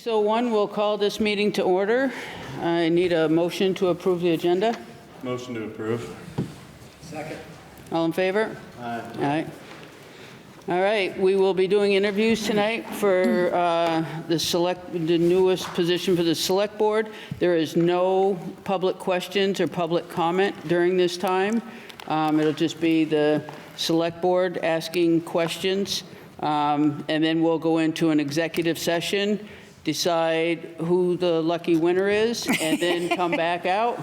6:01, we'll call this meeting to order. I need a motion to approve the agenda. Motion to approve. Second. All in favor? Aye. Aye. All right, we will be doing interviews tonight for the newest position for the Select Board. There is no public questions or public comment during this time. It'll just be the Select Board asking questions. And then we'll go into an executive session, decide who the lucky winner is, and then come back out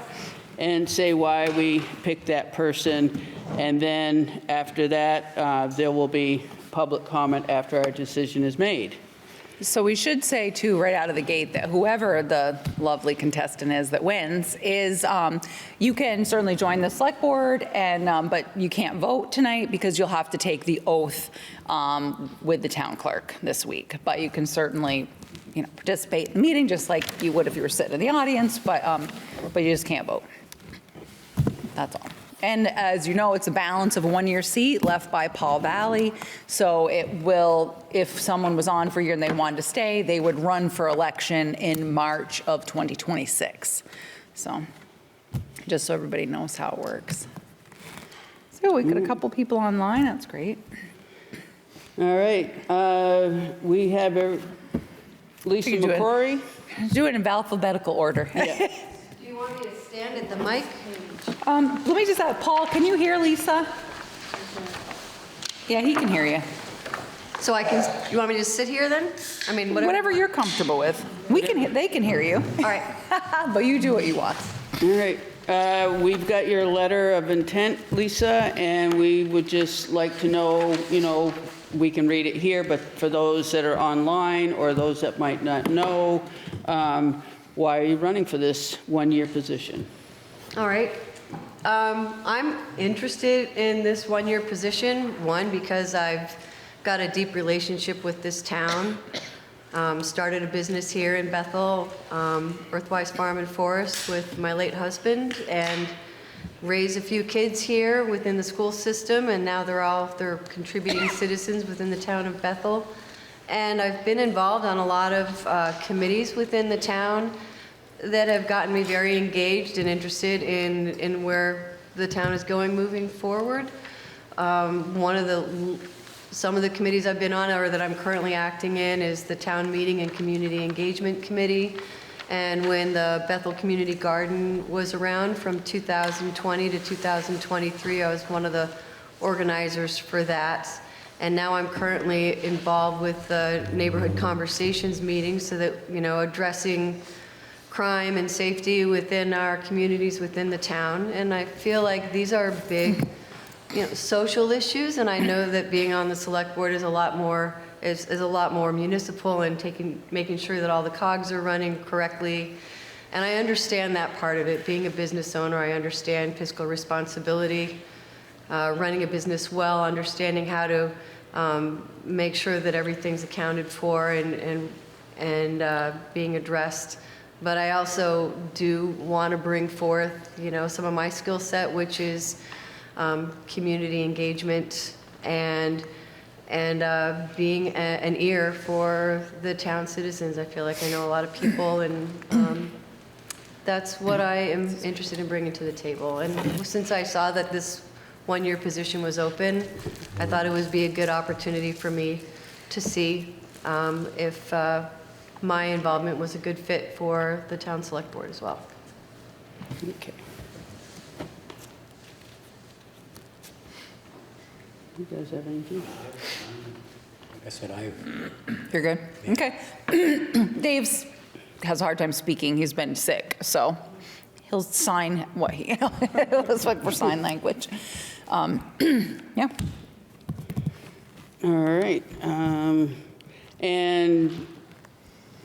and say why we picked that person. And then after that, there will be public comment after our decision is made. So we should say, too, right out of the gate, that whoever the lovely contestant is that wins is, you can certainly join the Select Board, and but you can't vote tonight because you'll have to take the oath with the town clerk this week. But you can certainly, participate in the meeting just like you would if you were sitting in the audience, but you just can't vote. That's all. And as you know, it's a balance of a one-year seat left by Paul Valley. So it will, if someone was on for a year and they wanted to stay, they would run for election in March of 2026. So just so everybody knows how it works. So we got a couple people online. That's great. All right, we have Lisa McCrory. Do it in alphabetical order. Yeah. Do you want me to stand at the mic? Let me just ask, Paul, can you hear Lisa? Yeah, he can hear you. So you want me to just sit here then? I mean, Whatever you're comfortable with. They can hear you. All right. But you do what you want. All right, we've got your letter of intent, Lisa, and we would just like to know, we can read it here, but for those that are online or those that might not know, why are you running for this one-year position? All right. I'm interested in this one-year position, because I've got a deep relationship with this town. Started a business here in Bethel, Earthwise Farm and Forest, with my late husband, and raised a few kids here within the school system, and now they're contributing citizens within the town of Bethel. And I've been involved on a lot of committees within the town that have gotten me very engaged and interested in where the town is going moving forward. Some of the committees I've been on, or that I'm currently acting in, is the Town Meeting and Community Engagement Committee. And when the Bethel Community Garden was around from 2020 to 2023, I was one of the organizers for that. And now I'm currently involved with the Neighborhood Conversations meeting, so that, addressing crime and safety within our communities within the town. And I feel like these are big, social issues, and I know that being on the Select Board is a lot more municipal and making sure that all the cogs are running correctly. And I understand that part of it. Being a business owner, I understand fiscal responsibility, running a business well, understanding how to make sure that everything's accounted for and being addressed. But I also do want to bring forth, some of my skill set, which is community engagement and being an ear for the town citizens. I feel like I know a lot of people, and that's what I am interested in bringing to the table. And since I saw that this one-year position was open, I thought it would be a good opportunity for me to see if my involvement was a good fit for the town Select Board as well. Okay. You guys have anything? I said You're good? Okay. Dave's has a hard time speaking. He's been sick, so he'll sign what he, it's like for sign language. Yeah. All right. And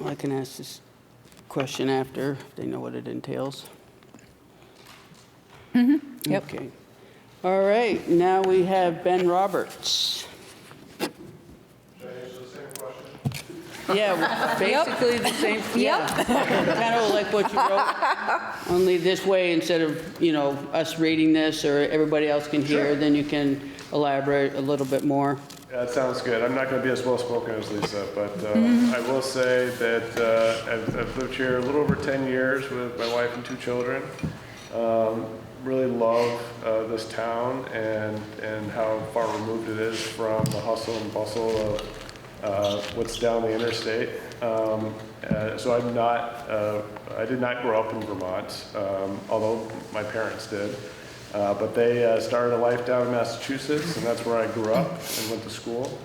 I can ask this question after, if they know what it entails. Mm-hmm. Yep. Okay. All right, now we have Ben Roberts. Should I answer the same question? Yeah, basically the same. Yeah, kind of like what you wrote, only this way, instead of, us reading this or everybody else can hear, then you can elaborate a little bit more. That sounds good. I'm not going to be as well-spoken as Lisa, but I will say that I've lived here a little over 10 years with my wife and 2 children. Really love this town and how far removed it is from the hustle and bustle of what's down the interstate. So I did not grow up in Vermont, although my parents did. But they started a life down in Massachusetts, and that's where I grew up and went to school.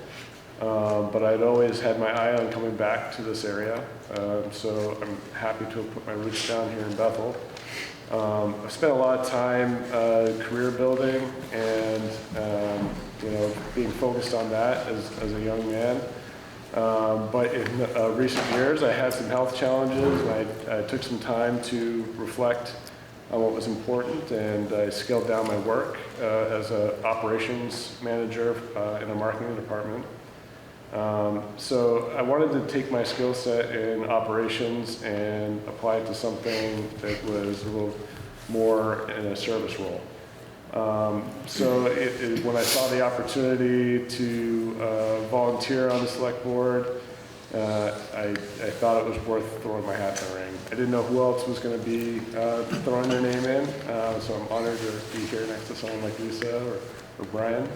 But I'd always had my eye on coming back to this area, so I'm happy to have put my roots down here in Bethel. I've spent a lot of time career building and being focused on that as a young man. But in recent years, I had some health challenges, and I took some time to reflect on what was important, and I scaled down my work as an operations manager in a marketing department. So I wanted to take my skill set in operations and apply it to something that was a little more in a service role. So when I saw the opportunity to volunteer on the select board, I thought it was worth throwing my hat in the ring. I didn't know who else was going to be throwing their name in, so I'm honored to be here next to someone like Lisa or Brian.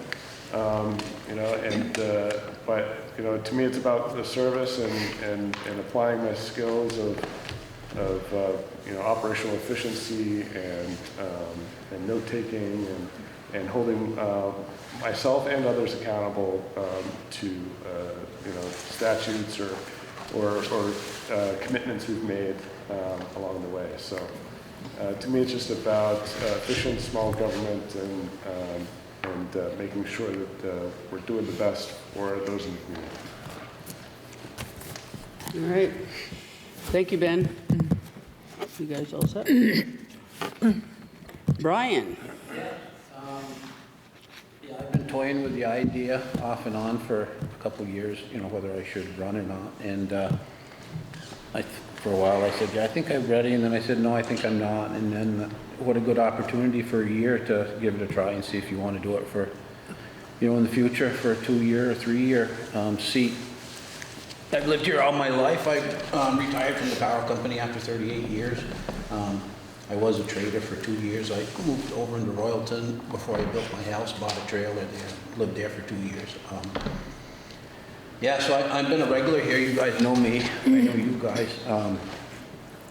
But to me, it's about the service and applying my skills of operational efficiency and note taking and holding myself and others accountable to statutes or commitments we've made along the way. So to me, it's just about efficient small government and making sure that we're doing the best for those in the community. All right. Thank you, Ben. You guys all set? Brian? Yeah, I've been toying with the idea off and on for a couple of years, whether I should run or not. And for a while I said, yeah, I think I'm ready. And then I said, no, I think I'm not. And then what a good opportunity for a year to give it a try and see if you want to do it for, in the future for a 2-year or 3-year seat. I've lived here all my life. I retired from the power company after 38 years. I was a trader for 2 years. I moved over into Royalton before I built my house, bought a trailer there, lived there for 2 years. Yeah, so I've been a regular here. You guys know me. I know you guys.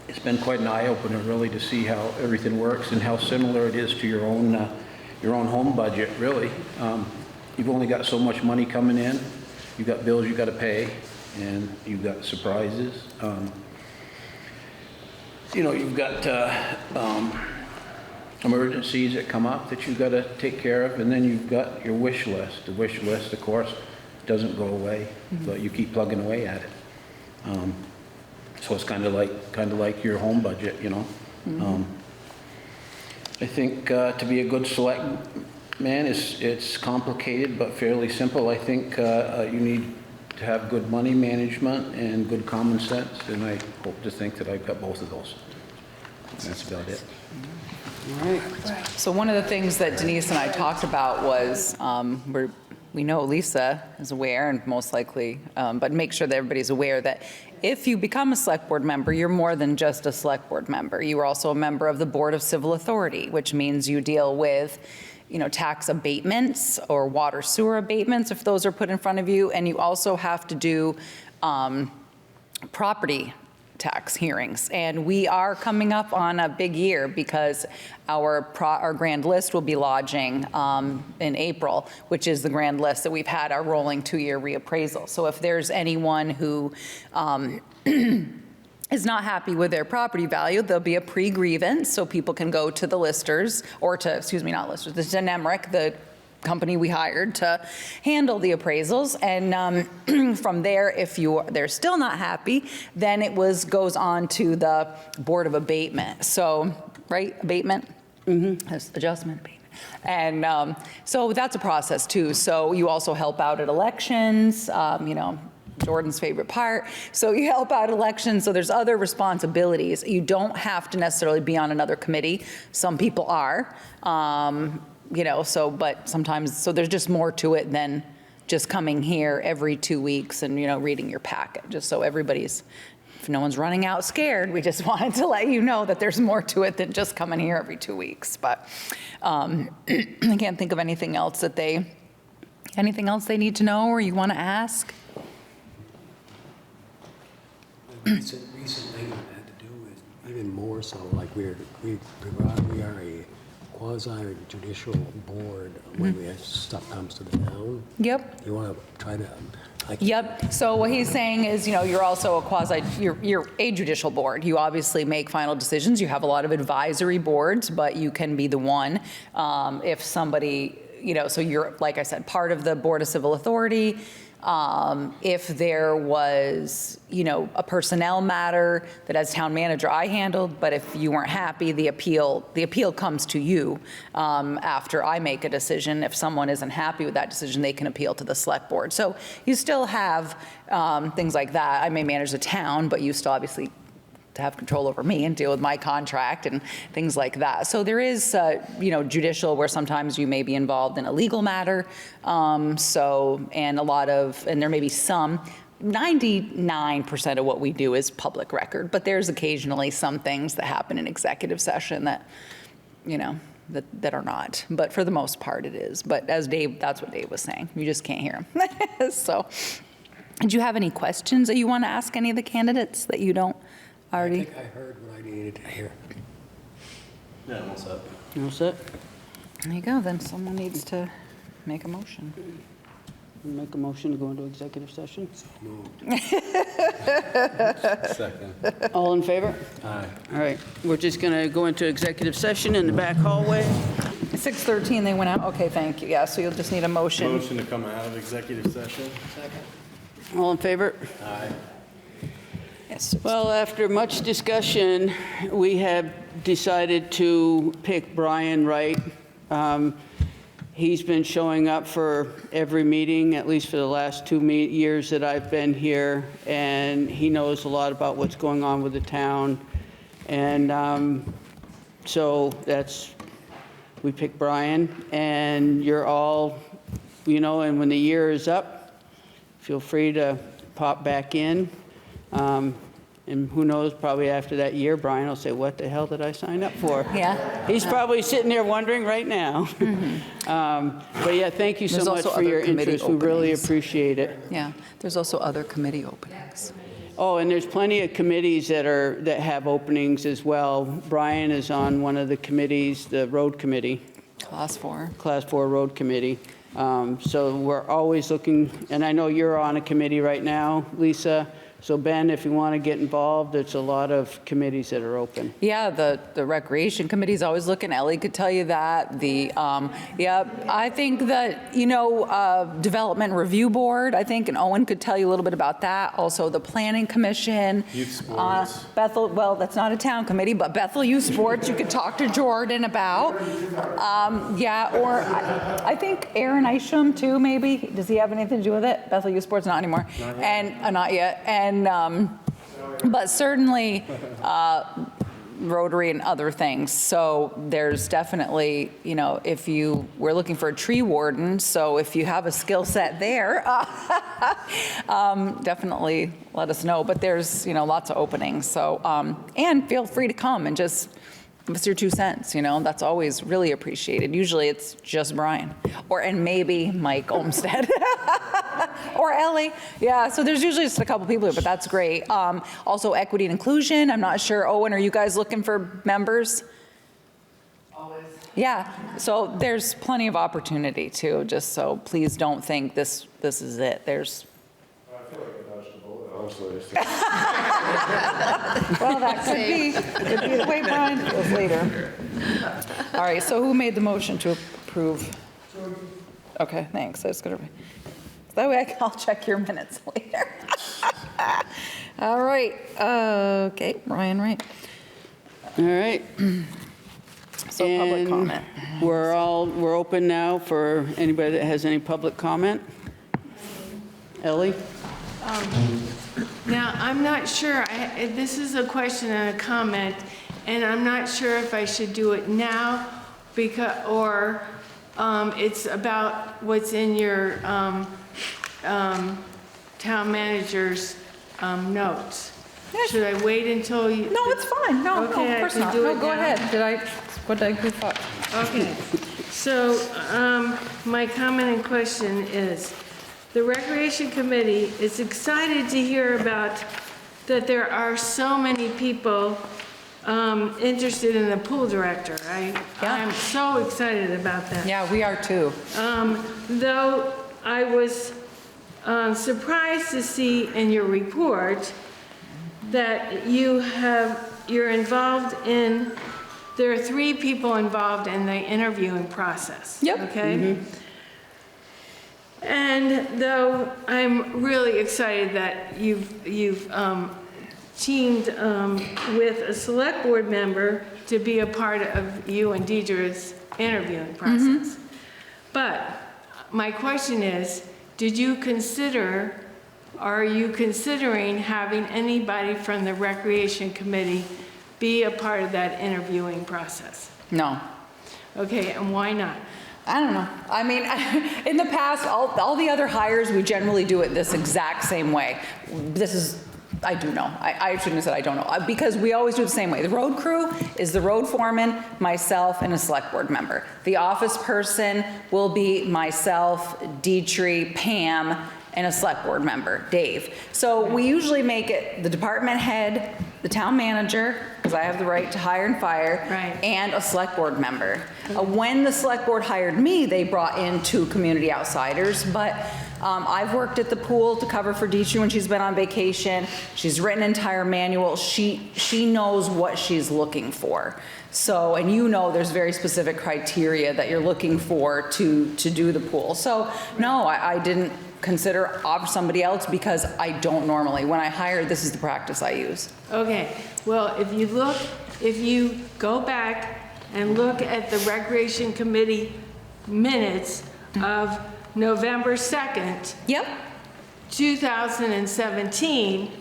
It's been quite an eye-opener, really, to see how everything works and how similar it is to your own home budget, really. You've only got so much money coming in. You've got bills you got to pay, and you've got surprises. You've got emergencies that come up that you've got to take care of, and then you've got your wish list. The wish list, of course, doesn't go away, but you keep plugging away at it. So it's kind of like your home budget, I think to be a good select man, it's complicated but fairly simple. I think you need to have good money management and good common sense, and I hope to think that I've got both of those. That's about it. All right. So one of the things that Denise and I talked about was, we know Lisa is aware, and most likely, but make sure that everybody's aware that if you become a select board member, you're more than just a select board member. You are also a member of the Board of Civil Authority, which means you deal with tax abatements or water sewer abatements, if those are put in front of you. And you also have to do property tax hearings. And we are coming up on a big year because our grand list will be lodging in April, which is the grand list that we've had our rolling 2-year reappraisal. So if there's anyone who is not happy with their property value, there'll be a pre-grievance, so people can go to the listers, or to, not listers, the Nemrick, the company we hired to handle the appraisals. And from there, if they're still not happy, then it goes on to the Board of Abatement. So, right, abatement? That's adjustment, abatement. And so that's a process too. So you also help out at elections, Jordan's favorite part. So you help out elections, so there's other responsibilities. You don't have to necessarily be on another committee. Some people are, but sometimes, so there's just more to it than just coming here every 2 weeks and, reading your packet, just so everybody's, if no one's running out scared, we just wanted to let you know that there's more to it than just coming here every 2 weeks. But I can't think of anything else anything else they need to know or you want to ask? Recent thing that had to do with even more so, like we are a quasi-judicial board when we have stuff comes to the town. Yep. You want to try to, Yep. So what he's saying is, you're also you're a judicial board. You obviously make final decisions. You have a lot of advisory boards, but you can be the one if somebody, so you're, like I said, part of the Board of Civil Authority. If there was, a personnel matter that as town manager I handled, but if you weren't happy, the appeal comes to you after I make a decision. If someone isn't happy with that decision, they can appeal to the select board. So you still have things like that. I may manage the town, but you still obviously to have control over me and deal with my contract and things like that. So there is, judicial where sometimes you may be involved in a legal matter. And there may be some, 99% of what we do is public record, but there's occasionally some things that happen in executive session that, that are not. But for the most part it is. But that's what Dave was saying. You just can't hear him. So, did you have any questions that you want to ask any of the candidates that you don't I already? think I heard what I needed to hear. Yeah, what's up? You all set? There you go, then someone needs to make a motion. Make a motion to go into executive session? Second. All in favor? Aye. All right, we're just going to go into executive session in the back hallway. 6:13, they went out, okay, thank you, yeah, so you'll just need a motion. Motion to come out of executive session? All in favor? Aye. Yes. Well, after much discussion, we have decided to pick Brian Wright. He's been showing up for every meeting, at least for the last 2 years that I've been here, and he knows a lot about what's going on with the town. And so we picked Brian, and you're all, and when the year is up, feel free to pop back in. And who knows, probably after that year, Brian will say, what the hell did I sign up for? Yeah. He's probably sitting there wondering right now. But yeah, thank you so There's much also for your other committee interest. We really openings. appreciate it. Yeah, there's also other committee openings. Oh, and there's plenty of committees that have openings as well. Brian is on one of the committees, the road committee, Class 4. Class 4 Road Committee. So we're always looking, and I know you're on a committee right now, Lisa. So Ben, if you want to get involved, there's a lot of committees that are open. Yeah, the Recreation Committee's always looking, Ellie could tell you that. I think that, Development Review Board, I think, and Owen could tell you a little bit about that. Also, the Planning Commission. Youth sports. Bethel, well, that's not a town committee, but Bethel Youth Sports, you could talk to Jordan about. I think Aaron Isham too, maybe. Does he have anything to do with it? Bethel Youth Sports, not anymore. Not yet. But certainly Rotary and other things. So there's definitely, if we're looking for a tree warden, so if you have a skill set there, definitely let us know. But there's, lots of openings. So, and feel free to come and just give us your 2 cents, that's always really appreciated. Usually it's just Brian and maybe Mike Olmsted or Ellie. Yeah, so there's usually just a couple people here, but that's great. Also equity and inclusion. I'm not sure, Owen, are you guys looking for members? Always. Yeah, so there's plenty of opportunity too, just so please don't think this is it. There's I feel like I dodged a bullet, honestly. Well, that could be the way Brian feels later. All right, so who made the motion to approve? Okay, thanks. That way I'll check your minutes later. All right, okay, Brian, right. All right. So public And comment. We're open now for anybody that has any public comment. Ellie? Now, I'm not sure, this is a question and a comment, and I'm not sure if I should do it now, or it's about what's in your town manager's notes. Yes. Should I wait until you? No, it's fine. No, no, Okay, of I course can not. do No, it go now. ahead. What did I goof up? Okay, so my comment and question is, the Recreation Committee is excited to hear about that there are so many people interested in the pool director. I'm so excited about that. Yeah, we are too. Though I was surprised to see in your report that you're involved in, there are 3 people involved in the interviewing process. Yep. Okay? And though I'm really excited that you've teamed with a select board member to be a part of you and Deidre's interviewing process. But my question is, are you considering having anybody from the Recreation Committee be a part of that interviewing process? No. Okay, and why not? I don't know. I mean, in the past, all the other hires, we generally do it this exact same way. I do know. I shouldn't have said I don't know. Because we always do it the same way. The road crew is the road foreman, myself, and a select board member. The office person will be myself, Dietrich, Pam, and a select board member, Dave. So we usually make it the department head, the town manager, because I have the right to hire and fire, Right. and a select board member. When the select board hired me, they brought in 2 community outsiders, but I've worked at the pool to cover for Dietrich when she's been on vacation. She's written an entire manual. She knows what she's looking for. So, and you know there's very specific criteria that you're looking for to do the pool. So, no, I didn't consider somebody else because I don't normally. When I hire, this is the practice I use. Okay, well, if you go back and look at the Recreation Committee minutes of November 2nd, Yep. 2017,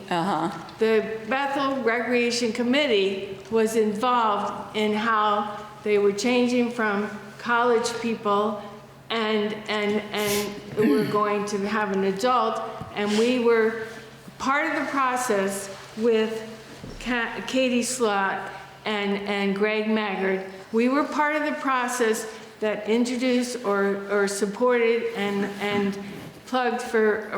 the Bethel Recreation Committee was involved in how they were changing from college people and we're going to have an adult, and we were part of the process with Katie Slott and Greg Maggard. We were part of the process that introduced or supported and plugged for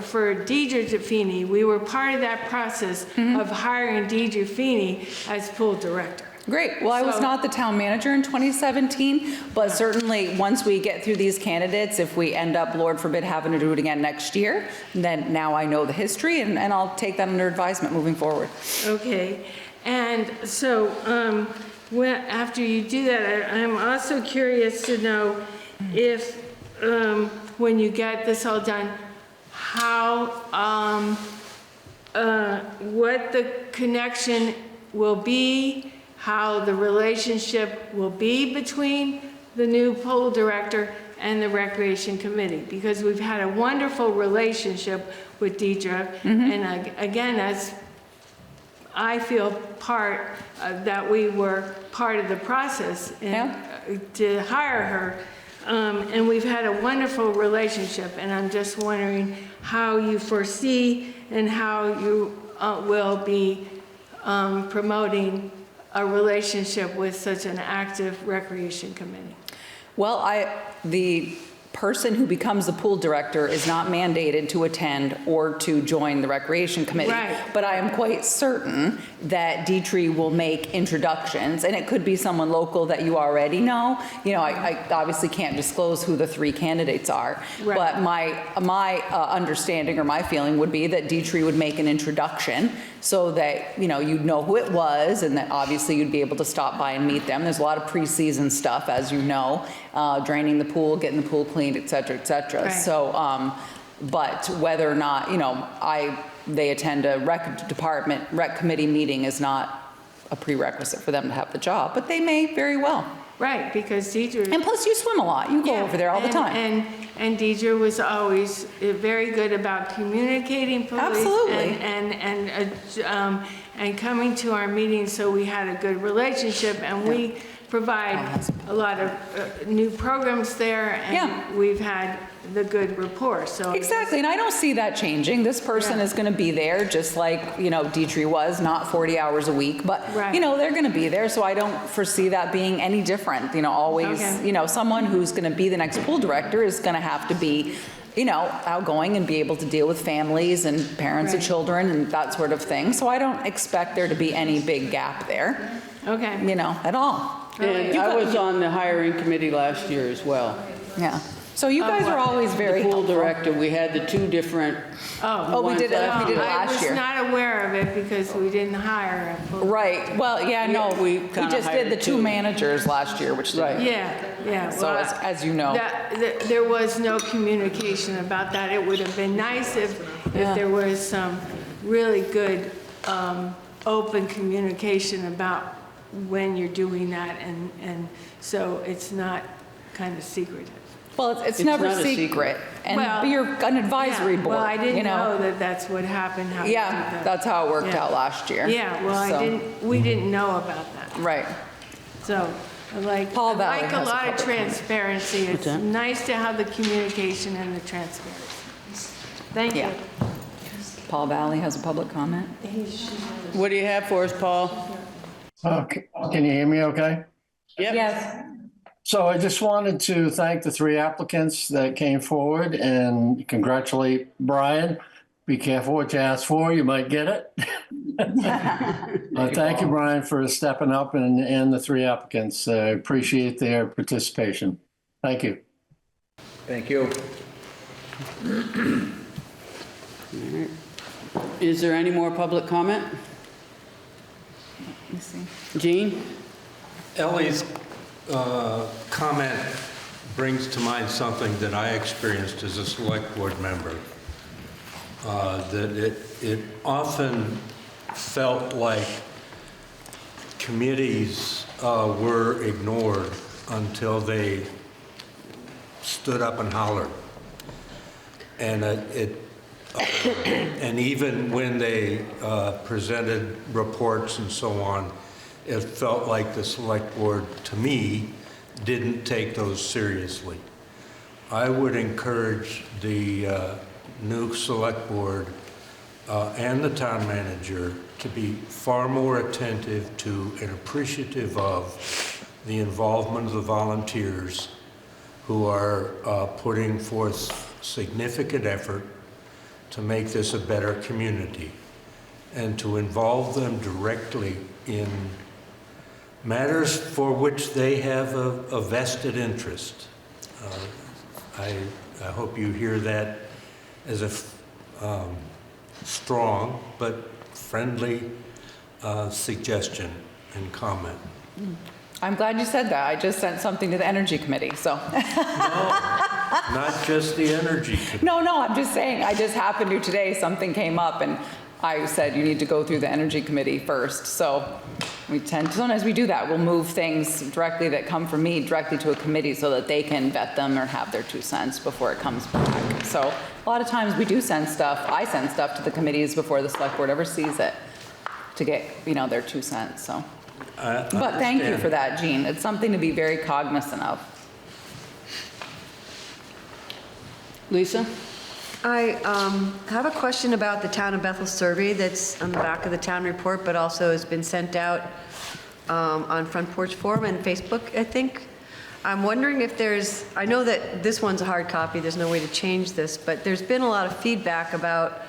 Deidre Feeney. We were part of that process of hiring Deidre Feeney as pool director. Great. Well, I was So- not the town manager in 2017, but certainly once we get through these candidates, if we end up, Lord forbid, having to do it again next year, then now I know the history and I'll take that under advisement moving forward. Okay, and so after you do that, I'm also curious to know if, when you get this all done, how, what the connection will be, how the relationship will be between the new pool director and the Recreation Committee, because we've had a wonderful relationship with Deidre, and again, as I feel that we were part of the process to hire her, and we've had a wonderful relationship, and I'm just wondering how you foresee and how you will be promoting a relationship with such an active Recreation Committee. Well, the person who becomes the pool director is not mandated to attend or to join the Recreation Committee. Right. But I am quite certain that Dietrich will make introductions, and it could be someone local that you already know. You know, I obviously can't disclose who the 3 candidates are, Right. but my understanding or my feeling would be that Dietrich would make an introduction so that, you know, you'd know who it was, and that obviously you'd be able to stop by and meet them. There's a lot of pre-season stuff, as you know, draining the pool, getting the pool cleaned, et cetera, et cetera. Right. So, but whether or not, you know, they attend a rec committee meeting is not a prerequisite for them to have the job, but they may very well. Right, because Deidre... And plus, you swim a lot. You go Yeah, over there all the time. And Deidre was always very good about communicating fully. Absolutely. and coming to our meetings, so we had a good relationship, and we provide a lot of new programs there, Yeah. and we've had the good rapport, so. Exactly, and I don't see that changing. This person Yeah. is going to be there, just like, Deirdre was, not 40 hours a week, but, Right. they're going to be there, so I don't foresee that being any different. Always, Okay. someone who's going to be the next pool director is going to have to be, outgoing and be able to deal with families and parents of Right. children and that sort of thing. So I don't expect there to be any big gap there, Okay. at all. And I was on the hiring committee last year as well. Yeah. So you guys are always very The pool helpful. director, we had the two different, Oh, we did it last year. I was not aware of it because we didn't hire a full. Right, well, yeah, no, we we kinda just did the hired two two. managers last year, which Right. didn't. Yeah. So well, as you know. There was no communication about that. It would have been nice if there was some really good, open communication about when you're doing that, and so it's not kind of secretive. Well, it's never not a secret. secret, and Well, you're an advisory Yeah, board, well, I didn't know that that's what happened, how to do Yeah, that. that's how it worked Yeah. out last year. Yeah, well, So, we didn't know about that. Right, So, Paul I Valley like a has a lot of public comment. transparency. It's that? nice to have the communication and the transparency. Thank you. yeah. Paul Valley has a public comment? what do you have for us, Paul? Can you hear me okay? Yep. Yes. So I just wanted to thank the 3 applicants that came forward and congratulate Brian. Be careful what you ask for, you might get it. Thank you, Brian, for stepping up and the 3 applicants. I appreciate their participation. Thank you. Thank you. Is there any more public comment? Let me see. Jean? Ellie's comment brings to mind something that I experienced as a select board member. That it often felt like committees were ignored until they stood up and hollered. And and even when they presented reports and so on, it felt like the select board, to me, didn't take those seriously. I would encourage the new select board and the town manager to be far more attentive to and appreciative of the involvement of the volunteers who are putting forth significant effort to make this a better community, and to involve them directly in matters for which they have a vested interest. I hope you hear that as a strong but friendly suggestion and comment. I'm glad you said that. I just sent something to the Energy Committee, so. Not just the energy committee. No, I'm just saying, I just happened to today, something came up, and I said, you need to go through the Energy Committee first. So sometimes we do that. We'll move things directly that come from me directly to a committee so that they can vet them or have their 2 cents before it comes back. So a lot of times we do send stuff, I send stuff to the committees before the select board ever sees it to get, their 2 cents, so. But thank you for that, Jean. It's something to be very cognizant of. Lisa? I have a question about the Town of Bethel survey that's on the back of the town report, but also has been sent out on Front Porch Forum and Facebook, I think. I'm wondering if I know that this one's a hard copy, there's no way to change this, but there's been a lot of feedback about,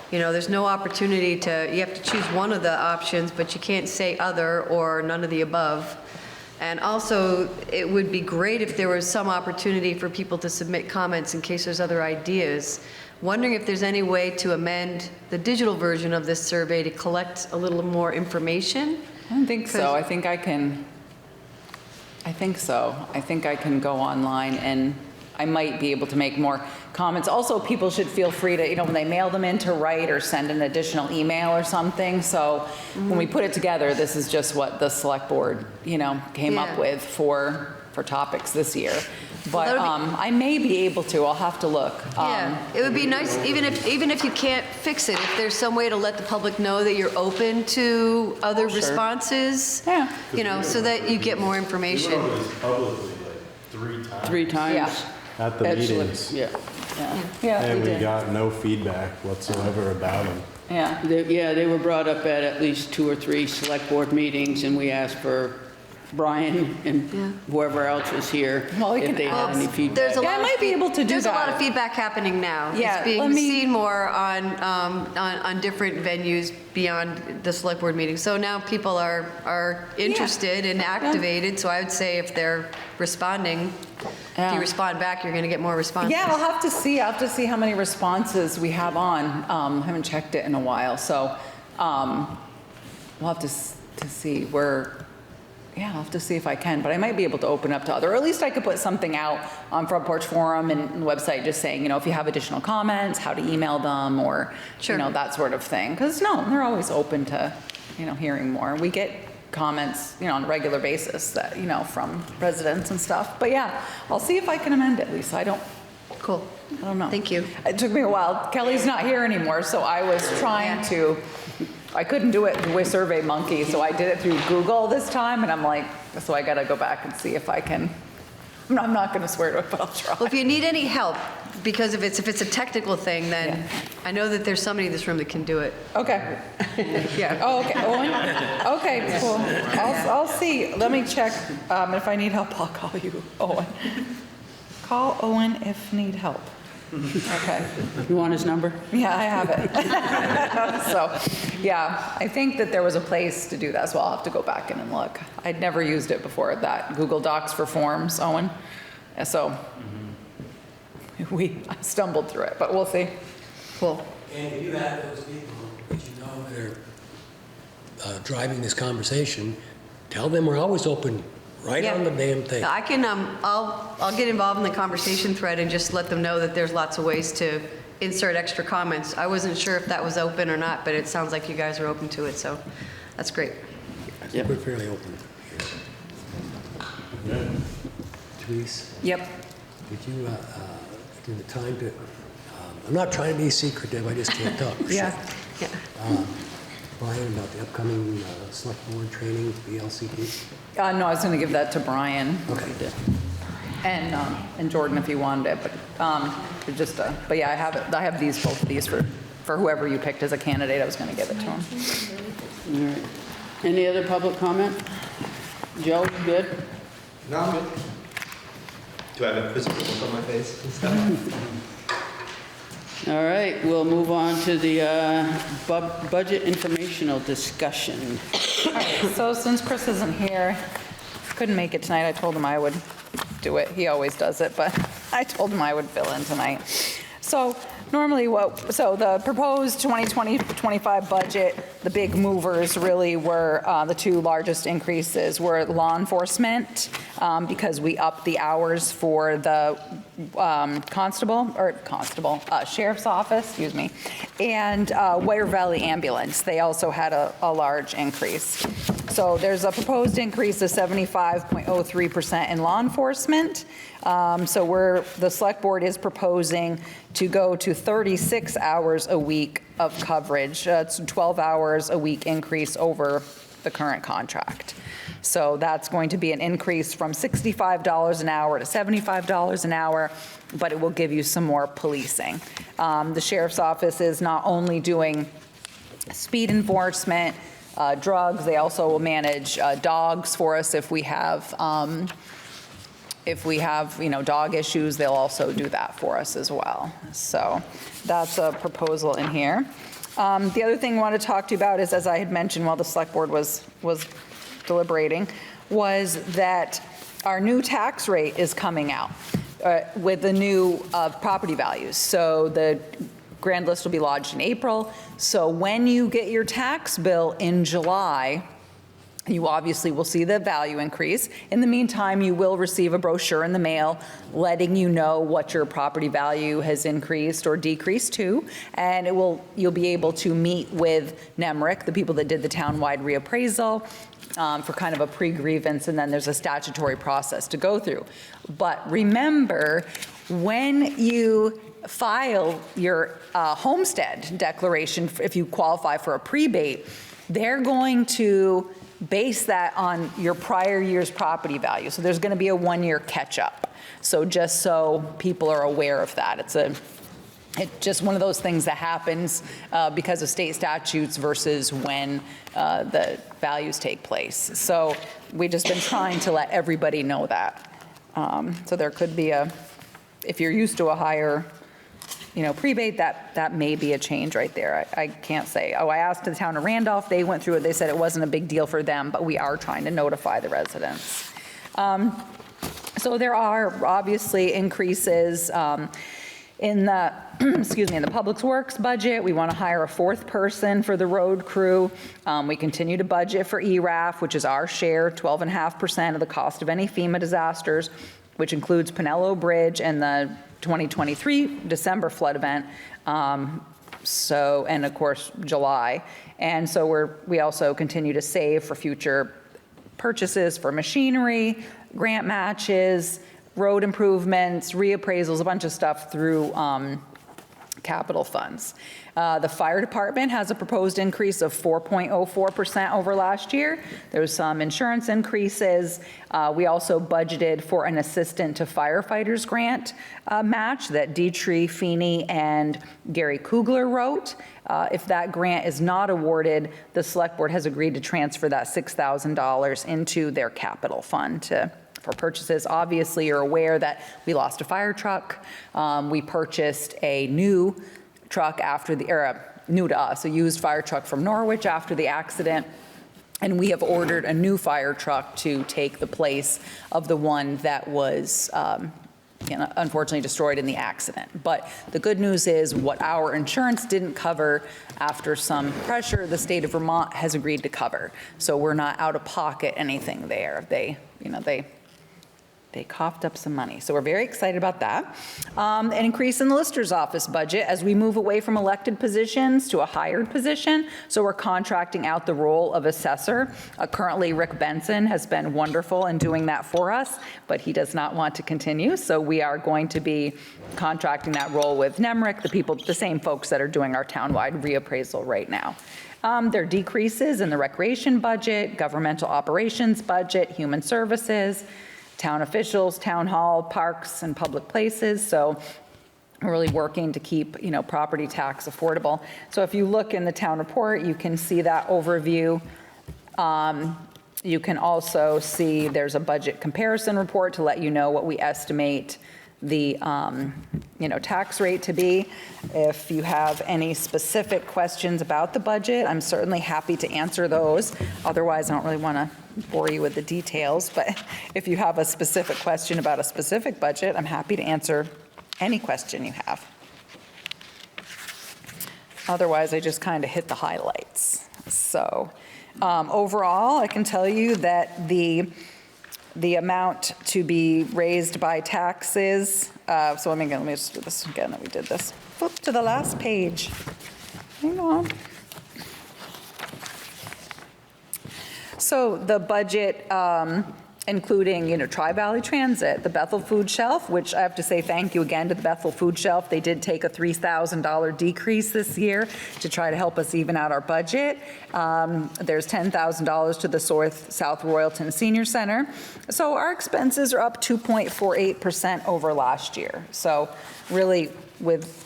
there's no opportunity you have to choose one of the options, but you can't say other or none of the above. And also, it would be great if there was some opportunity for people to submit comments in case there's other ideas. Wondering if there's any way to amend the digital version of this survey to collect a little more information? I don't think so. I think I can go online and I might be able to make more comments. Also, people should feel free to, when they mail them in, to write or send an additional email or something. So when we put it together, this is just what the select board, came up Yeah. with for topics this year. But that would be- I may be able to, I'll have to look. Yeah, it would be nice, even if you can't fix it, if there's some way to let the public know that you're open to other responses, Yeah. you know, so that you get more information. Publicly, like 3 times. 3 times. Yeah. At the Actually, meetings. yeah. Yeah, And we we did. got no feedback whatsoever about them. Yeah. Yeah, they were brought up at least 2 or 3 select board meetings, and we asked for Brian and whoever else was here Well, we if can they had ask. any feedback. There's a Yeah, I lot of might be able to do There's a lot that. of feedback happening now. Yeah, It's being let me- seen more on different venues beyond the select board meeting. So now people are interested and activated, so I would say if they're responding, if Yeah. you respond back, you're going to get more responses. Yeah, I'll have to see. I'll have to see how many responses we have on. I haven't checked it in a while, so we'll have to see where. Yeah, I'll have to see if I can, but I might be able to open up to other, or at least I could put something out on Front Porch Forum and the website just saying, you know, if you have additional comments, how to email them, or, Sure. you know, that sort of thing. Because, no, they're always open to, you know, hearing more. We get comments, you know, on a regular basis that, you know, from residents and stuff. But yeah, I'll see if I can amend it, Lisa. I don't know. Thank you. It took me a while. Kelly's not here anymore, so I was trying to, I couldn't do it with Survey Monkey, so I did it through Google this time, and I'm like, so I gotta go back and see if I can, I'm not gonna swear to it, but I'll try. Well, if you need any help, because if it's a technical thing, then I know that there's somebody in this room that can do it. Okay. Yeah. Oh, okay, Owen? Okay, cool. I'll see. Let me check. If I need help, I'll call you, Owen. Call Owen if need help. Okay. You want his number? Yeah, I have it. So, yeah, I think that there was a place to do that, so I'll have to go back in and look. I'd never used it before, that Google Docs for forms, Owen. So we stumbled through it, but we'll see. Cool. And if you have those people that you know that are driving this conversation, tell them we're always open, right on the damn thing. I can, I'll get involved in the conversation thread and just let them know that there's lots of ways to insert extra comments. I wasn't sure if that was open or not, but it sounds like you guys are open to it, so that's great. I think we're fairly open here. Therese, Yep. did you, do the time to, I'm not trying to be secretive, I just can't talk. Yeah. Brian, about the upcoming select board training, BLCP? No, I was gonna give that to Brian. Okay. And Jordan if he wanted it, but yeah, I have these, both of these for whoever you picked as a candidate, I was gonna give it to him. All right. Any other public comment? Joe, you good? No, I'm good. Do I have a physical look on my face? All right, we'll move on to the budget informational discussion. All right, so since Chris isn't here, couldn't make it tonight, I told him I would do it. He always does it, but I told him I would fill in tonight. So normally so the proposed 2020-25 budget, the big movers really were, the two largest increases were law enforcement, because we upped the hours for the sheriff's office, excuse me, and Ware Valley Ambulance. They also had a large increase. So there's a proposed increase of 75.03% in law enforcement. So the select board is proposing to go to 36 hours a week of coverage. It's 12 hours a week increase over the current contract. So that's going to be an increase from $65 an hour to $75 an hour, but it will give you some more policing. The sheriff's office is not only doing speed enforcement, drugs, they also will manage dogs for us if we have, dog issues, they'll also do that for us as well. So that's a proposal in here. The other thing I want to talk to you about is, as I had mentioned while the select board was deliberating, was that our new tax rate is coming out with the new property values. So the grand list will be lodged in April. So when you get your tax bill in July, You obviously will see the value increase. In the meantime, you will receive a brochure in the mail letting you know what your property value has increased or decreased to, and you'll be able to meet with NEMRIC, the people that did the townwide reappraisal, for kind of a pre-grievance, and then there's a statutory process to go through. But remember, when you file your homestead declaration, if you qualify for a prebate, they're going to base that on your prior year's property value. So there's going to be a 1-year catch-up. So just so people are aware of that, it's just one of those things that happens because of state statutes versus when the values take place. So we've just been trying to let everybody know that. So there could be if you're used to a higher prebate, that may be a change right there. I can't say. I asked the town of Randolph, they went through it, they said it wasn't a big deal for them, but we are trying to notify the residents. So there are obviously increases in the, in the Public Works budget. We want to hire a 4th person for the road crew. We continue to budget for ERAF, which is our share, 12.5% of the cost of any FEMA disasters, which includes Pinello Bridge and the 2023 December flood event, and of course July. And so we also continue to save for future purchases for machinery, grant matches, road improvements, reappraisals, a bunch of stuff through capital funds. The fire department has a proposed increase of 4.04% over last year. There's some insurance increases. We also budgeted for an assistant to firefighters grant match that Dietrich Feeney and Gary Kugler wrote. If that grant is not awarded, the select board has agreed to transfer that $6,000 into their capital fund for purchases. Obviously, you're aware that we lost a fire truck. We purchased a new truck new to us, a used fire truck from Norwich after the accident. And we have ordered a new fire truck to take the place of the one that was unfortunately destroyed in the accident. But the good news is what our insurance didn't cover, after some pressure, the state of Vermont has agreed to cover. So we're not out of pocket anything there. They coughed up some money. So we're very excited about that. An increase in the Lister's office budget as we move away from elected positions to a hired position. So we're contracting out the role of assessor. Currently, Rick Benson has been wonderful in doing that for us, but he does not want to continue. So we are going to be contracting that role with NEMRIC, the same folks that are doing our townwide reappraisal right now. There are decreases in the recreation budget, governmental operations budget, human services, town officials, town hall, parks, and public places. So we're really working to keep, property tax affordable. So if you look in the town report, you can see that overview. You can also see there's a budget comparison report to let you know what we estimate the tax rate to be. If you have any specific questions about the budget, I'm certainly happy to answer those. Otherwise, I don't really want to bore you with the details, but if you have a specific question about a specific budget, I'm happy to answer any question you have. Otherwise, I just kind of hit the highlights. So overall, I can tell you that the amount to be raised by taxes, so let me just do this again. We did this. Flip to the last page. Hang on. So the budget, including, Tri-Valley Transit, the Bethel Food Shelf, which I have to say thank you again to the Bethel Food Shelf. They did take a $3,000 decrease this year to try to help us even out our budget. There's $10,000 to the South Royalton Senior Center. So our expenses are up 2.48% over last year. So really with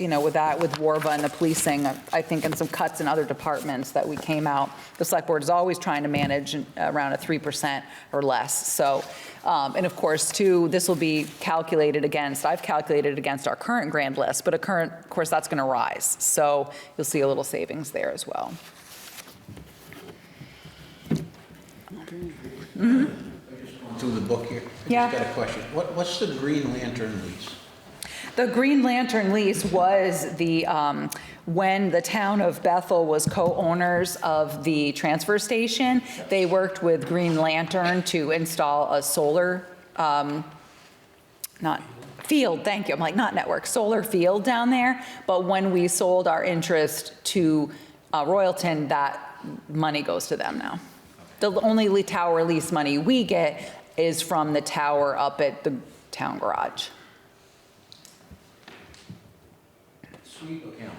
WARVA and the policing, I think, and some cuts in other departments that we came out, the select board is always trying to manage around a 3% or less. So, and of course, too, this will be calculated against, I've calculated against our current grand list, but of course, that's going to rise. So you'll see a little savings there as well. I just went through the book here. I just got a question. What's the Green Lantern lease? The Green Lantern lease was the, when the town of Bethel was co-owners of the transfer station, they worked with Green Lantern to install a solar, not field, thank you, I'm like, not network, solar field down there. But when we sold our interest to Royalton, that money goes to them now. The only tower lease money we get is from the tower up at the town garage. Sweep account.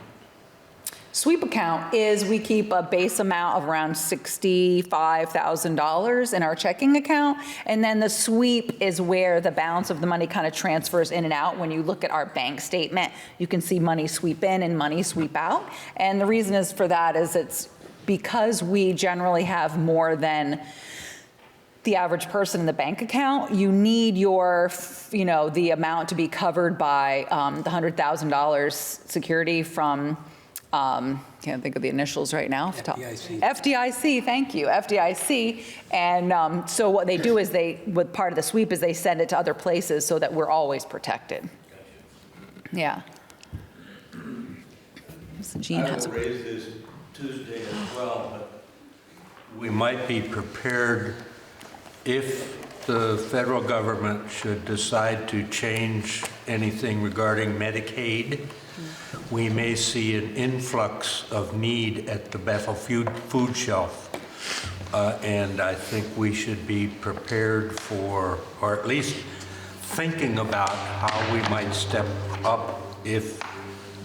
Sweep account is we keep a base amount of around $65,000 in our checking account. And then the sweep is where the balance of the money kind of transfers in and out. When you look at our bank statement, you can see money sweep in and money sweep out. And the reason is for that is it's because we generally have more than the average person in the bank account, you need your, the amount to be covered by the $100,000 security from, can't think of the initials right now. FDIC. FDIC, thank you, FDIC. And so what they do is with part of the sweep is they send it to other places so that we're always protected. Yeah. Gene has I will raise this Tuesday as well, but we might be prepared if the federal government should decide to change anything regarding Medicaid. We may see an influx of need at the Bethel food shelf. And I think we should be prepared for, or at least thinking about how we might step up if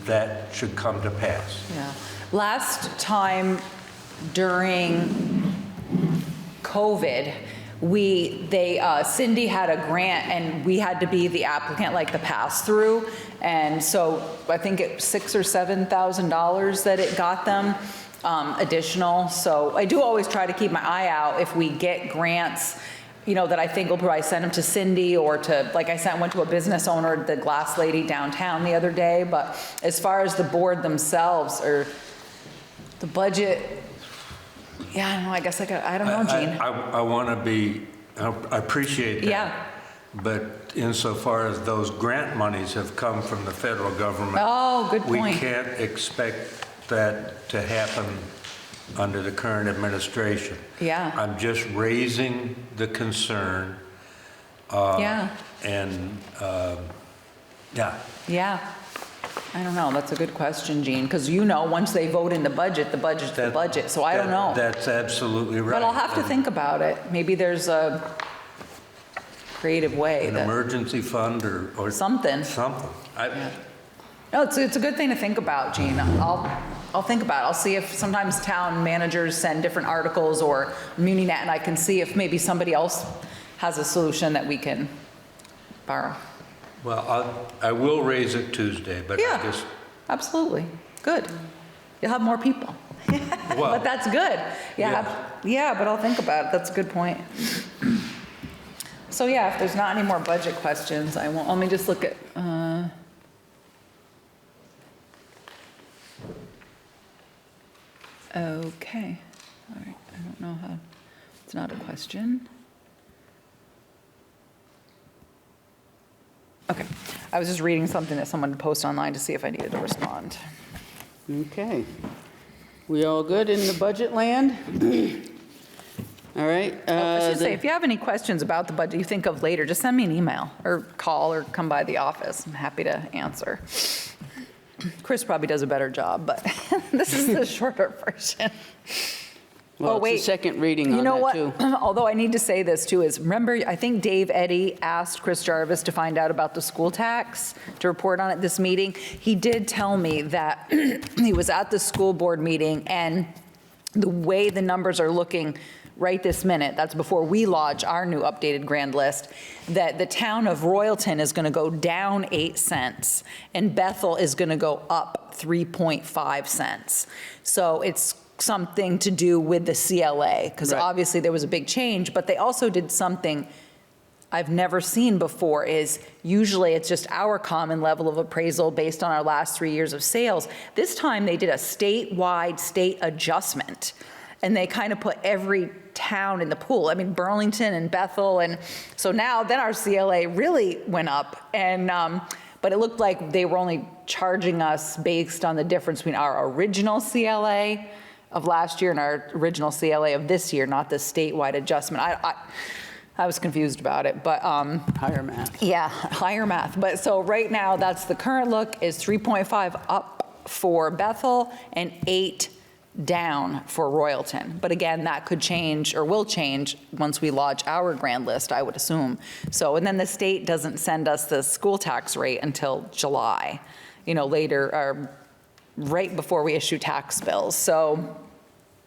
that should come to pass. Yeah. Last time during COVID, Cindy had a grant and we had to be the applicant, like the pass-through. And so I think it's $6,000 or $7,000 that it got them additional. So I do always try to keep my eye out if we get grants, that I think will probably send them to Cindy or to, like I went to a business owner, the glass lady downtown the other day. But as far as the board themselves or the budget, yeah, I don't know, I guess I don't know, Gene. I want to be, I appreciate that. Yeah. But insofar as those grant monies have come from the federal government. Oh, good point. We can't expect that to happen under the current administration. Yeah. I'm just raising the concern. Yeah. And, yeah. Yeah. I don't know. That's a good question, Gene, because once they vote in the budget's the budget, so I don't know. That's absolutely right. But I'll have to think about it. Maybe there's a creative way. An emergency fund or something. Something. Yeah. No, it's a good thing to think about, Gene. I'll think about it. I'll see if sometimes town managers send different articles or MuniNet, and I can see if maybe somebody else has a solution that we can borrow. Well, I will raise it Tuesday, but Yeah. I just... Absolutely. Good. You'll have more people. Well, but that's good. Yeah, but I'll think about it. That's a good point. So yeah, if there's not any more budget questions, I won't. Let me just look at. Okay. All right. I don't know how. It's not a question. Okay. I was just reading something that someone posted online to see if I needed to respond. Okay. We all good in the budget land? All right. I should say, if you have any questions about the budget you think of later, just send me an email or call or come by the office. I'm happy to answer. Chris probably does a better job, but this is the shorter version. Well, it's the second reading on that, too. Although I need to say this, too, is remember, I think Dave Eddy asked Chris Jarvis to find out about the school tax, to report on it this meeting. He did tell me that he was at the school board meeting, and the way the numbers are looking right this minute, that's before we lodge our new updated grand list, that the town of Royalton is going to go down 8 cents, and Bethel is going to go up 3.5 cents. So it's something to do with the CLA, because obviously there was a big change, but they also did something I've never seen before. Is usually it's just our common level of appraisal based on our last 3 years of sales. This time they did a statewide state adjustment, and they kind of put every town in the pool. I mean, Burlington and Bethel, and so now then our CLA really went up. And but but it looked like they were only charging us based on the difference between our original CLA of last year and our original CLA of this year, not the statewide adjustment. I was confused about it, but Higher math. yeah, higher math. But so right now, that's the current look is 3.5 up for Bethel and 8 down for Royalton. But again, that could change or will change once we lodge our grand list, I would assume. So, and then the state doesn't send us the school tax rate until July, later, or right before we issue tax bills. So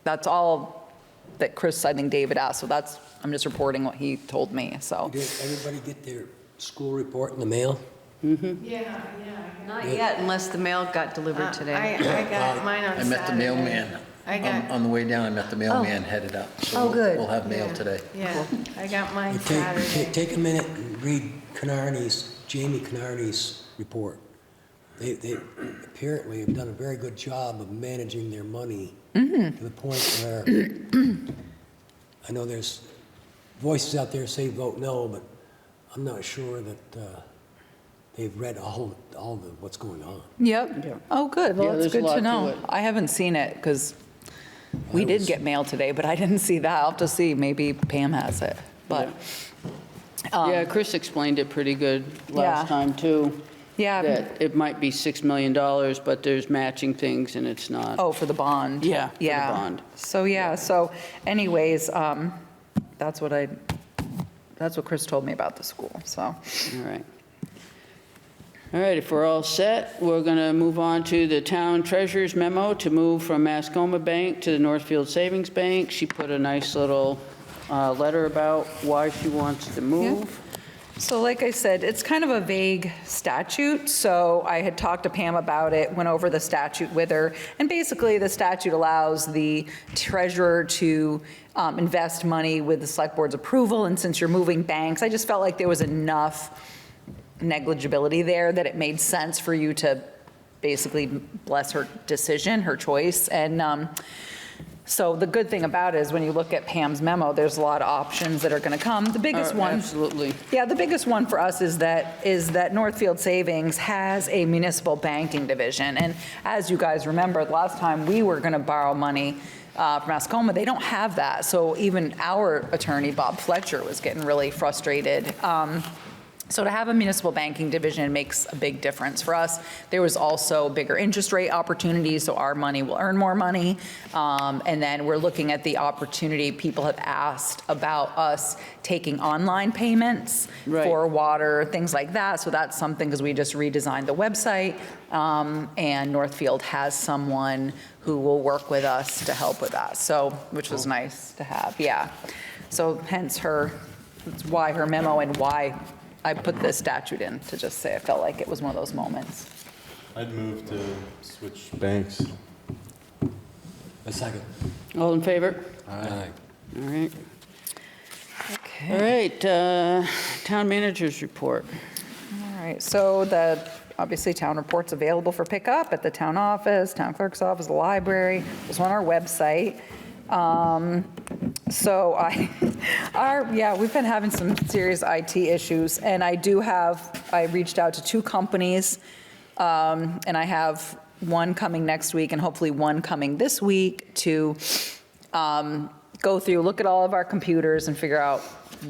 that's all that Chris, I think David asked. So I'm just reporting what he told me, so. Did everybody get their school report in the mail? Yeah. Not yet, unless the mail got delivered today. I got mine on I met the Saturday. mailman. I got- On the way down, I met the mailman headed up. So Oh, good. We'll have mail Yeah. today. Yeah, I got mine Take Saturday. a minute and read Jamie Canardi's report. They apparently have done a very good job of managing their money to the point where I know there's voices out there say vote no, but I'm not sure that they've read all the what's going on. Yep. Oh, good. Yeah, Well, that's there's a good lot to to know. it. I haven't seen it because we did get mail today, but I didn't see that. I'll have to see. Maybe Pam has it. But Yeah, Chris explained it pretty good Yeah. last time, too. yeah. That it might be $6 million, but there's matching things and it's not. Oh, for the bond. Yeah, for the Yeah. bond. So, yeah. So anyways, that's what Chris told me about the school. So, All right. All right, if we're all set, we're going to move on to the town treasurer's memo to move from Mascoma Bank to the Northfield Savings Bank. She put a nice little letter about why she wants to move. so like I said, it's kind of a vague statute. So I had talked to Pam about it, went over the statute with her. And basically, the statute allows the treasurer to invest money with the select board's approval. And since you're moving banks, I just felt like there was enough negligibility there that it made sense for you to basically bless her decision, her choice. And so the good thing about it is when you look at Pam's memo, there's a lot of options that are going to come. The biggest one, Absolutely. yeah, the biggest one for us is that Northfield Savings has a municipal banking division. And as you guys remember, the last time we were going to borrow money from Mascoma, they don't have that. So even our attorney, Bob Fletcher, was getting really frustrated. So to have a municipal banking division makes a big difference for us. There was also bigger interest rate opportunities, so our money will earn more money. And then we're looking at the opportunity, people have asked about us taking online payments Right. for water, things like that. So that's something, because we just redesigned the website, and Northfield has someone who will work with us to help with that. So, which was nice to have, yeah. So hence that's why her memo and why I put this statute in, to just say I felt like it was one of those moments. I'd move to switch banks. A second. All in favor? Aye. All right. Okay. All right, town manager's report. All right, so obviously town report's available for pickup at the town office, town clerk's office, the library, it's on our website. So we've been having some serious IT issues, and I reached out to 2 companies, and I have one coming next week and hopefully one coming this week to go through, look at all of our computers and figure out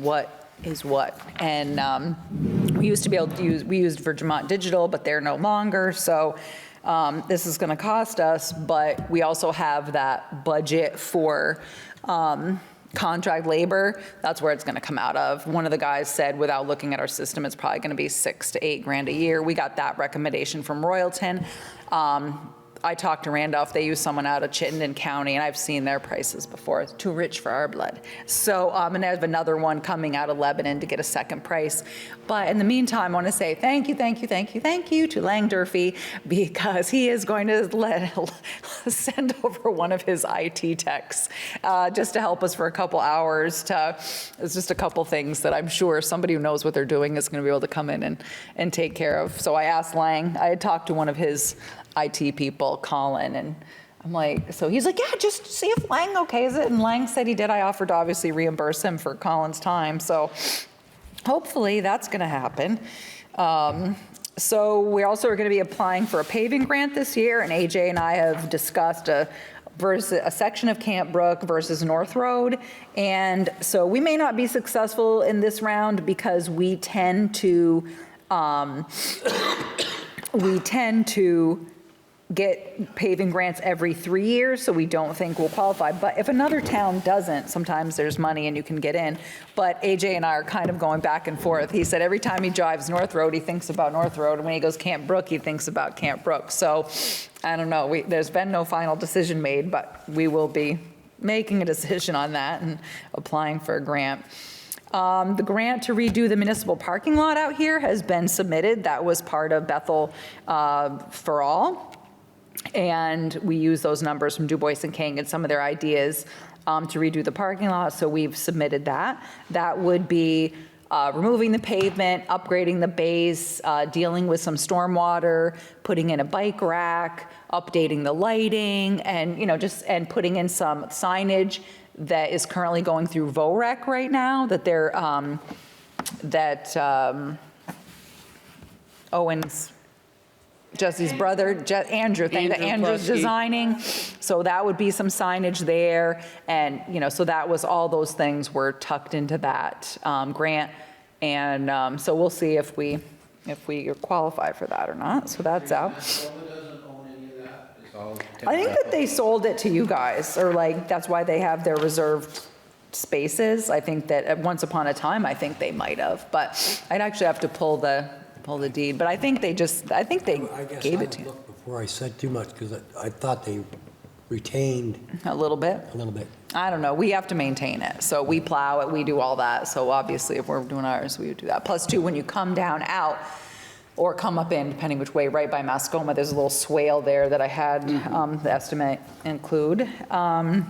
what is what. And we used to be able to we used Vermont Digital, but they're no longer, so this is going to cost us, but we also have that budget for contract labor. That's where it's going to come out of. One of the guys said, without looking at our system, it's probably going to be $6,000 to $8,000 a year. We got that recommendation from Royalton. I talked to Randolph, they use someone out of Chittenden County, and I've seen their prices before. It's too rich for our blood. So, and I have another one coming out of Lebanon to get a second price. But in the meantime, I want to say thank you to Lang Durfee, because he is going to send over one of his IT techs just to help us for a couple hours. It's just a couple things that I'm sure somebody who knows what they're doing is going to be able to come in and take care of. So I asked Lang, I had talked to one of his IT people, Colin, and I'm like, so he's like, yeah, just see if Lang okays it. And Lang said he did. I offered to obviously reimburse him for Colin's time. So hopefully that's going to happen. So we also are going to be applying for a paving grant this year, and AJ and I have discussed a section of Camp Brook versus North Road. And so we may not be successful in this round because we tend to get paving grants every 3 years, so we don't think we'll qualify. But if another town doesn't, sometimes there's money and you can get in. But AJ and I are kind of going back and forth. He said every time he drives North Road, he thinks about North Road, and when he goes Camp Brook, he thinks about Camp Brook. So I don't know, there's been no final decision made, but we will be making a decision on that and applying for a grant. The grant to redo the municipal parking lot out here has been submitted. That was part of Bethel for All. And we use those numbers from Du Bois and King and some of their ideas to redo the parking lot, so we've submitted that. That would be removing the pavement, upgrading the base, dealing with some stormwater, putting in a bike rack, updating the lighting, and, you know, and putting in some signage that is currently going through VOREC right now, that they're, Owen's, Jesse's brother, Andrew, Andrew's Plotski. designing. So that would be some signage there. And, you know, so that was, all those things were tucked into that grant. And so we'll see if we qualify for that or not. So that's out. doesn't own any of that? It's all I think that they sold it to you guys, or like, that's why they have their reserved spaces. I think that at once upon a time, I think they might have, but I'd actually have to pull the deed, but I think they I guess gave I it to you. looked before I said too much, because I thought they retained A little bit. a little bit. I don't know, we have to maintain it, so we plow it, we do all that, so obviously if we're doing ours, we would do that. Plus too, when you come down out, or come up in, depending which way, right by Mascoma, there's a little swale there that I had the estimate include. Plans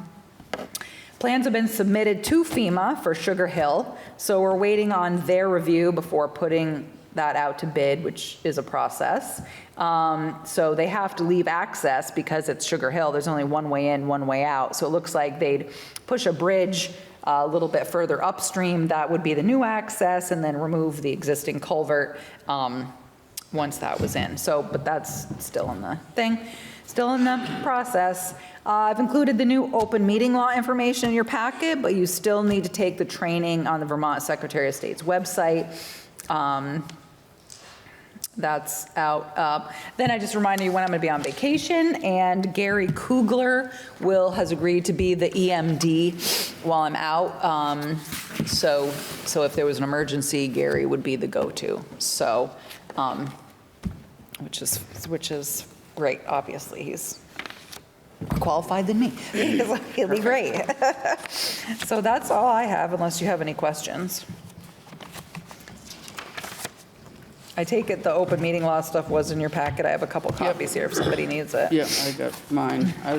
have been submitted to FEMA for Sugar Hill, so we're waiting on their review before putting that out to bid, which is a process. So they have to leave access because it's Sugar Hill. There's only one way in, one way out. So it looks like they'd push a bridge a little bit further upstream. That would be the new access, and then remove the existing culvert once that was in. So, but that's still in the thing, still in the process. I've included the new open meeting law information in your packet, but you still need to take the training on the Vermont Secretary of State's website. That's out. Then I just reminded you when I'm going to be on vacation, and Gary Kugler has agreed to be the EMD while I'm out. So if there was an emergency, Gary would be the go-to. So, which is great. Obviously, he's more qualified than me. He'll be great. So that's all I have, unless you have any questions. I take it the open meeting law stuff was in your packet. I have a couple copies here if somebody needs it. Yeah, I got mine. I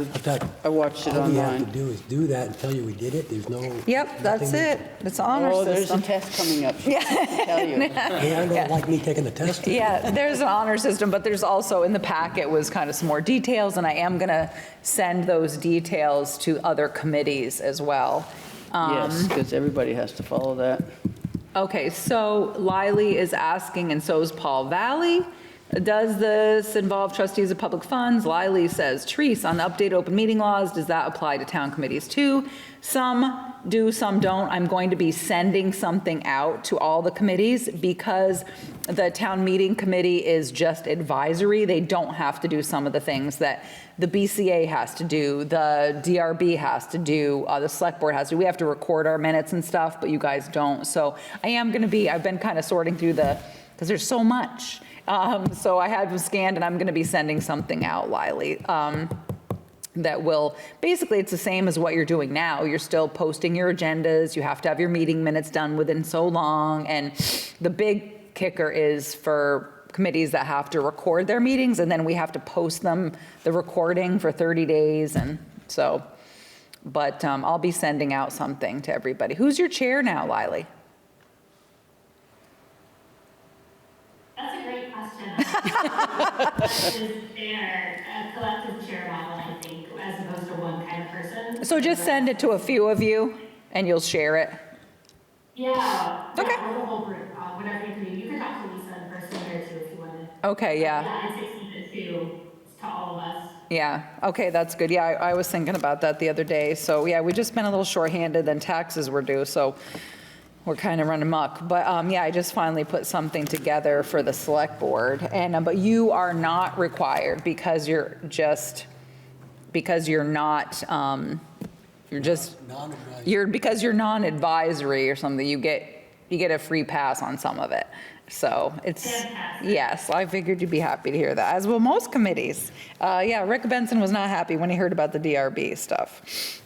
watched it All we have to online. do is do that and tell you we did it. There's no. Yep, that's nothing- it. It's on our Oh, there's a system. test coming up. Yeah. Tell you. Hey, I don't like me taking the test. Yeah, there's an honor system, but there's also, in the packet was kind of some more details, and I am going to send those details to other committees as well. Yes, because everybody has to follow that. Okay, so Lily is asking, and so is Paul Valley, does this involve trustees of public funds? Lily says, Therese, on the updated open meeting laws, does that apply to town committees too? Some do, some don't. I'm going to be sending something out to all the committees because the town meeting committee is just advisory. They don't have to do some of the things that the BCA has to do, the DRB has to do, the select board has to do. We have to record our minutes and stuff, but you guys don't. So I've been kind of sorting through because there's so much. So I had them scanned, and I'm going to be sending something out, Lily, that will, basically it's the same as what you're doing now. You're still posting your agendas. You have to have your meeting minutes done within so long. And the big kicker is for committees that have to record their meetings, and then we have to post them, the recording, for 30 days. And so, but I'll be sending out something to everybody. Who's your chair now, Lily? That's a great question. They're a collective chair model, I think, as opposed to one kind of person. So just send it to a few of you, and you'll share it. Yeah. Okay. Yeah, or the whole group, whatever you can do. You can talk to Lisa in person here too if you wanted. Okay, yeah. Yeah, I'd say keep it to all of us. Yeah, okay, that's good. Yeah, I was thinking about that the other day. So, yeah, we just been a little shorthanded, then taxes were due, so we're kind of running amok. But, yeah, I just finally put something together for the select board. And, but you are not required because you're not, because you're non-advisory or something, you get a free pass on some of it. So it's, yes, I figured you'd be happy to hear that, as will most committees. Yeah, Rick Benson was not happy when he heard about the DRB stuff.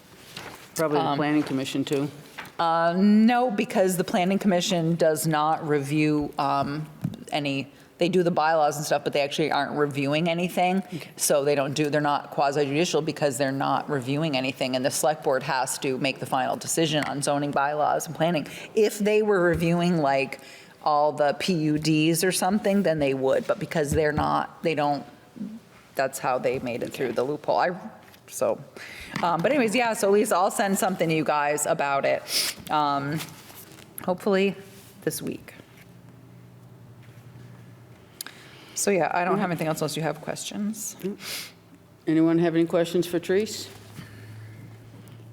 Probably the planning commission too. No, because the planning commission does not review they do the bylaws and stuff, but they actually aren't reviewing anything. So they're not quasi judicial because they're not reviewing anything. And the select board has to make the final decision on zoning bylaws and planning. If they were reviewing like all the PUDs or something, then they would. But because they're not, that's how they made it through the loophole. But anyways, yeah, so Lisa, I'll send something to you guys about it, hopefully this week. So yeah, I don't have anything else unless you have questions. Anyone have any questions for Therese?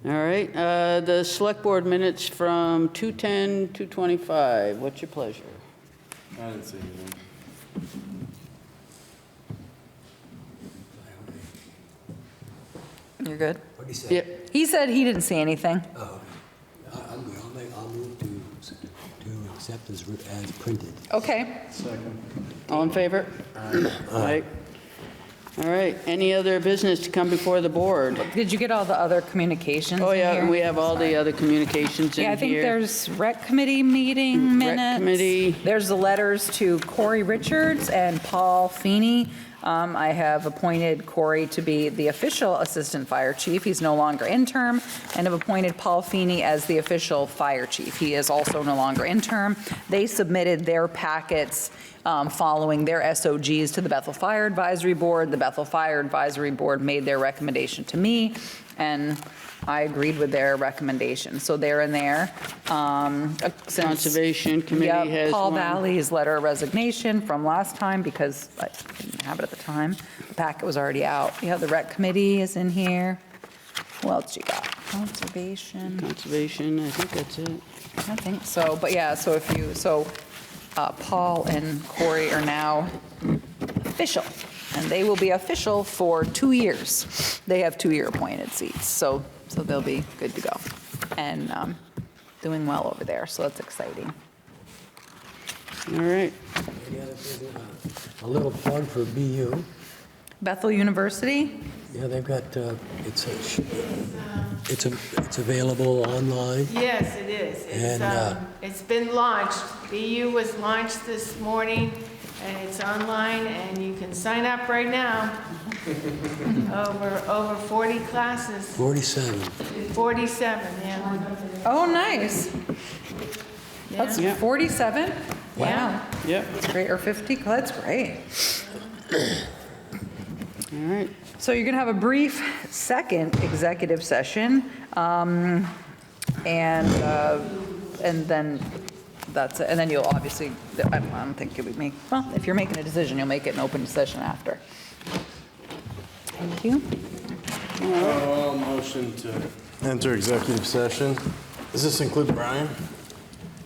All right, the select board minutes from 2:10, 2:25. What's your pleasure? I didn't see anything. You're good? What did he say? Yep. He said he didn't see anything. Oh, I'm good. I'll move to accept as printed. Okay. All in favor? Aye. All right, any other business to come before the board? Did you get all the other communications Oh, in yeah, here? and we have all the other communications in here. Yeah, I think there's rec committee meeting minutes. Rec committee. There's the letters to Corey Richards and Paul Feeney. I have appointed Corey to be the official assistant fire chief. He's no longer interim, and have appointed Paul Feeney as the official fire chief. He is also no longer interim. They submitted their packets following their SOGs to the Bethel Fire Advisory Board. The Bethel Fire Advisory Board made their recommendation to me, and I agreed with their recommendation. So they're in there. Conservation Committee has Paul one. Valley's letter of resignation from last time because I didn't have it at the time. The packet was already out. Yeah, the rec committee is in here. What else you got? Conservation. Conservation, I think that's it. I think so, but yeah, so Paul and Corey are now official, and they will be official for 2 years. They have 2-year appointed seats, so they'll be good to go. And doing well over there, so that's exciting. All right. Any other business? A little plug for BU. Bethel University? Yeah, they've got, it's available online. Yes, it is. It's been launched. BU was launched this morning, and it's online, and you can sign up right now. Over 40 classes. 47. 47, yeah. Oh, nice. That's Yeah. 47? Wow. Yeah. Yep, That's great, or 50, that's great. all right. So you're going to have a brief second executive session, and then that's it. And then you'll obviously, I don't think you'll be if you're making a decision, you'll make it an open session after. Thank you. Motion to enter executive session. Does this include Brian?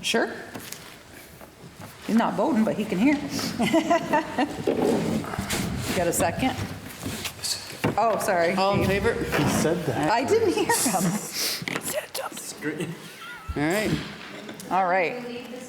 Sure. He's not voting, but he can hear. Got a second? Oh, sorry. All in favor? He said that. I didn't hear him. All right. All right. Leave the